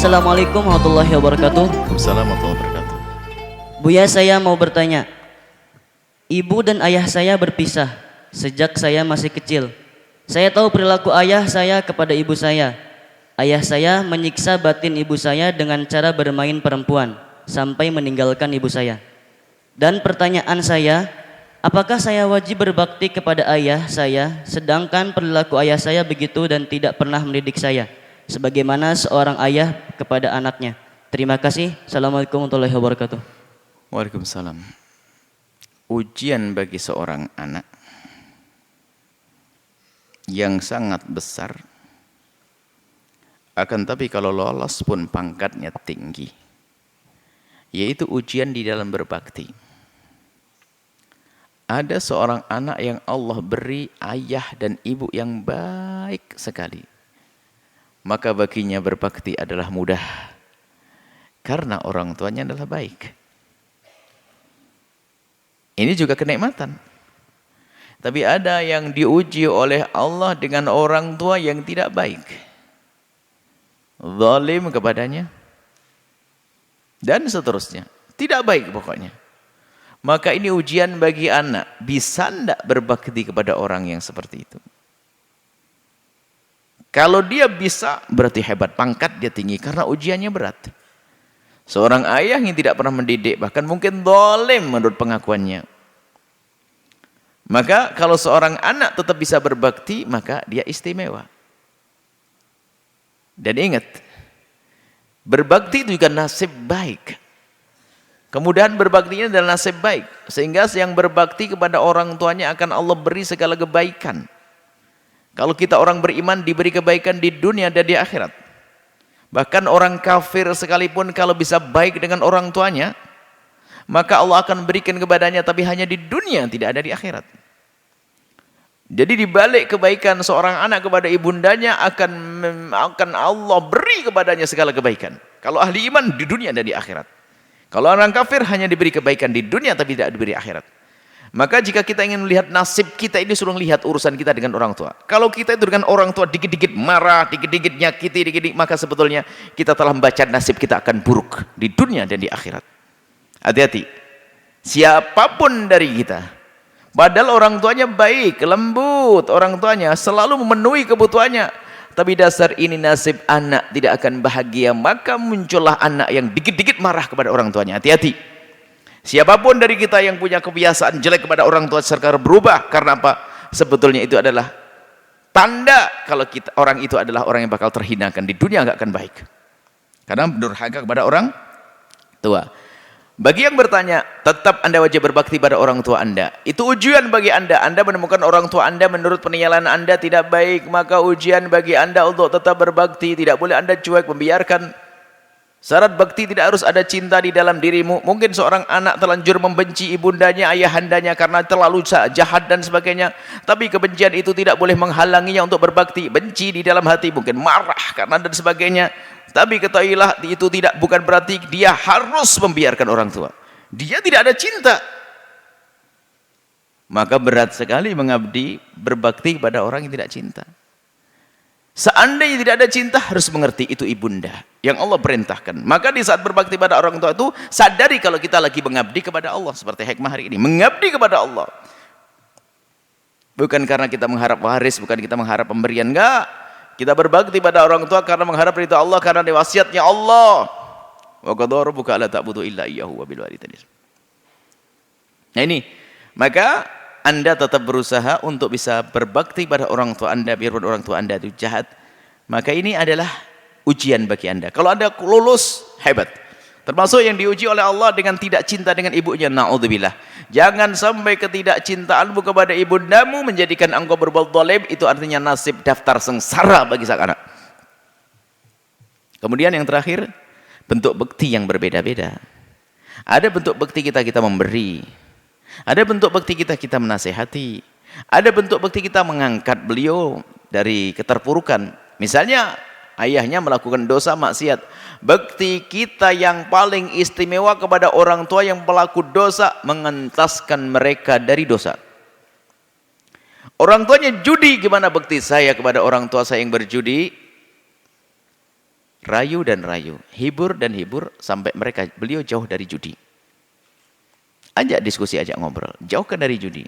Assalamualaikum warahmatullahi wabarakatuh. Waalaikumsalam warahmatullahi wabarakatuh. Buya, saya mau bertanya. Ibu dan ayah saya berpisah sejak saya masih kecil. Saya tahu perilaku ayah saya kepada ibu saya. Ayah saya menyiksa batin ibu saya dengan cara bermain perempuan sampai meninggalkan ibu saya. Dan pertanyaan saya, apakah saya wajib berbakti kepada ayah saya sedangkan perilaku ayah saya begitu dan tidak pernah mendidik saya sebagaimana seorang ayah kepada anaknya? Terima kasih. Assalamualaikum warahmatullahi wabarakatuh. Waalaikumsalam. Ujian bagi seorang anak yang sangat besar, akan tapi kalau lolos pun pangkatnya tinggi, yaitu ujian di dalam berbakti. Ada seorang anak yang Allah beri ayah dan ibu yang baik sekali, maka baginya berbakti adalah mudah karena orang tuanya adalah baik. Ini juga kenikmatan. Tapi ada yang diuji oleh Allah dengan orang tua yang tidak baik, zalim kepadanya, dan seterusnya. Tidak baik pokoknya. Maka ini ujian bagi anak. Bisa tidak berbakti kepada orang yang seperti itu? Kalau dia bisa, berarti hebat. Pangkat dia tinggi karena ujiannya berat. Seorang ayah yang tidak pernah mendidik, bahkan mungkin zalim menurut pengakuannya. Maka kalau seorang anak tetap bisa berbakti, maka dia istimewa. Dan ingat, berbakti itu juga nasib baik. Kemudahan berbaktinya adalah nasib baik. Sehingga yang berbakti kepada orang tuanya akan Allah beri segala kebaikan. Kalau kita orang beriman diberi kebaikan di dunia dan di akhirat. Bahkan orang kafir sekalipun kalau bisa baik dengan orang tuanya, maka Allah akan berikan kepadanya, tapi hanya di dunia, tidak ada di akhirat. Jadi dibalik kebaikan seorang anak kepada ibundanya akan Allah beri kepadanya segala kebaikan. Kalau ahli iman di dunia dan di akhirat. Kalau orang kafir hanya diberi kebaikan di dunia tapi tidak diberi akhirat. Maka jika kita ingin melihat nasib kita ini, suruh lihat urusan kita dengan orang tua. Kalau kita itu dengan orang tua dikit-dikit marah, dikit-dikit nyakiti, dikit-dikit, maka sebetulnya kita telah membaca nasib kita akan buruk di dunia dan di akhirat. Hati-hati. Siapapun dari kita, padahal orang tuanya baik, lembut, orang tuanya selalu memenuhi kebutuhannya, tapi dasar ini nasib anak tidak akan bahagia, maka muncullah anak yang dikit-dikit marah kepada orang tuanya. Hati-hati. Siapapun dari kita yang punya kebiasaan jelek kepada orang tua sekarang berubah, karena apa? Sebetulnya itu adalah tanda kalau orang itu adalah orang yang bakal terhinakan di dunia, nggak akan baik. Karena durhaka kepada orang tua. Bagi yang bertanya, tetap Anda wajib berbakti pada orang tua Anda. Itu ujian bagi Anda. Anda menemukan orang tua Anda menurut penilaian Anda tidak baik, maka ujian bagi Anda untuk tetap berbakti. Tidak boleh Anda cuek membiarkan. Syarat bakti tidak harus ada cinta di dalam dirimu. Mungkin seorang anak terlanjur membenci ibundanya, ayahandanya karena terlalu jahat dan sebagainya. Tapi kebencian itu tidak boleh menghalanginya untuk berbakti. Benci di dalam hati, mungkin marah karena dan sebagainya. Tapi ketahuilah itu bukan berarti dia harus membiarkan orang tua. Dia tidak ada cinta. Maka berat sekali mengabdi, berbakti pada orang yang tidak cinta. Seandainya tidak ada cinta, harus mengerti itu ibunda yang Allah perintahkan. Maka di saat berbakti pada orang tua itu, sadari kalau kita lagi mengabdi kepada Allah. Seperti hikmah hari ini, mengabdi kepada Allah. Bukan karena kita mengharap waris, bukan kita mengharap pemberian, enggak. Kita berbakti pada orang tua karena mengharap ridha Allah, karena wasiatnya Allah. Wa qadara rabbuka alla ta'budu illa iyyahu wa bil walidaini. Nah ini, maka Anda tetap berusaha untuk bisa berbakti pada orang tua Anda, biarpun orang tua Anda itu jahat. Maka ini adalah ujian bagi Anda. Kalau Anda lulus, hebat. Termasuk yang diuji oleh Allah dengan tidak cinta dengan ibunya, na'udzubillah. Jangan sampai ketidakcintaanmu kepada ibundamu menjadikan engkau berbuat zalim. Itu artinya nasib daftar sengsara bagi sang anak. Kemudian yang terakhir, bentuk bekti yang berbeda-beda. Ada bentuk bekti kita memberi. Ada bentuk bekti kita menasehati. Ada bentuk bekti kita mengangkat beliau dari keterpurukan. Misalnya ayahnya melakukan dosa maksiat. Bekti kita yang paling istimewa kepada orang tua yang pelaku dosa, mengentaskan mereka dari dosa. Orang tuanya judi, gimana bekti saya kepada orang tua saya yang berjudi? Rayu dan rayu, hibur dan hibur sampai beliau jauh dari judi. Ajak diskusi, ajak ngobrol, jauhkan dari judi.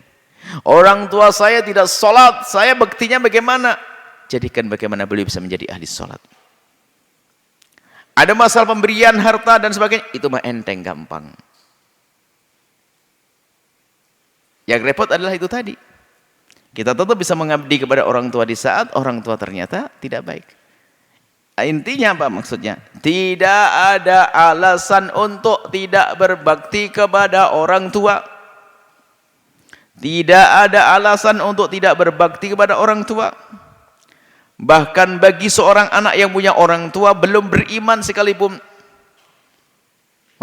Orang tua saya tidak sholat, saya baktinya bagaimana? Jadikan bagaimana beliau bisa menjadi ahli sholat. Ada masalah pemberian harta dan sebagainya, itu mah enteng, gampang. Yang repot adalah itu tadi. Kita tetap bisa mengabdi kepada orang tua di saat orang tua ternyata tidak baik. Intinya apa maksudnya? Tidak ada alasan untuk tidak berbakti kepada orang tua. Tidak ada alasan untuk tidak berbakti kepada orang tua. Bahkan bagi seorang anak yang punya orang tua belum beriman sekalipun.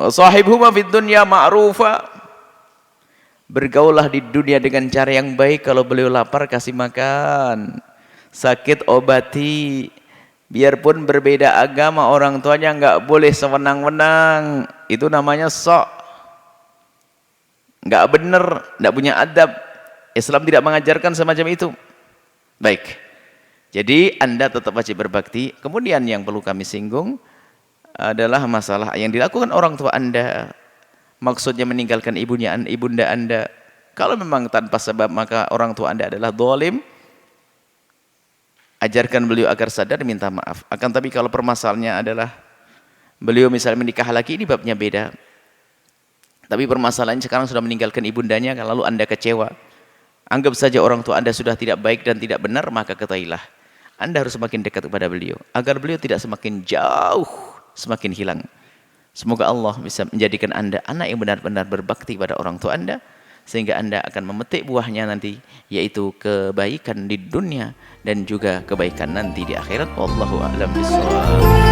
Wa sahibhuma fid dunya ma'rufa. Bergaulah di dunia dengan cara yang baik. Kalau beliau lapar kasih makan, sakit obati. Biarpun berbeda agama, orang tuanya nggak boleh sewenang-wenang. Itu namanya sok. Nggak benar, nggak punya adab. Islam tidak mengajarkan semacam itu. Baik. Jadi Anda tetap wajib berbakti. Kemudian yang perlu kami singgung adalah masalah yang dilakukan orang tua Anda. Maksudnya meninggalkan ibunda Anda. Kalau memang tanpa sebab maka orang tua Anda adalah zalim. Ajarkan beliau agar sadar, minta maaf. Akan tapi kalau permasalahannya adalah beliau misalnya menikah lagi, ini babnya beda. Tapi permasalahannya sekarang sudah meninggalkan ibundanya, lalu Anda kecewa. Anggap saja orang tua Anda sudah tidak baik dan tidak benar, maka ketahuilah Anda harus semakin dekat kepada beliau agar beliau tidak semakin jauh, semakin hilang. Semoga Allah bisa menjadikan Anda anak yang benar-benar berbakti pada orang tua Anda, sehingga Anda akan memetik buahnya nanti, yaitu kebaikan di dunia dan juga kebaikan nanti di akhirat. Wallahu a'lam bishawab.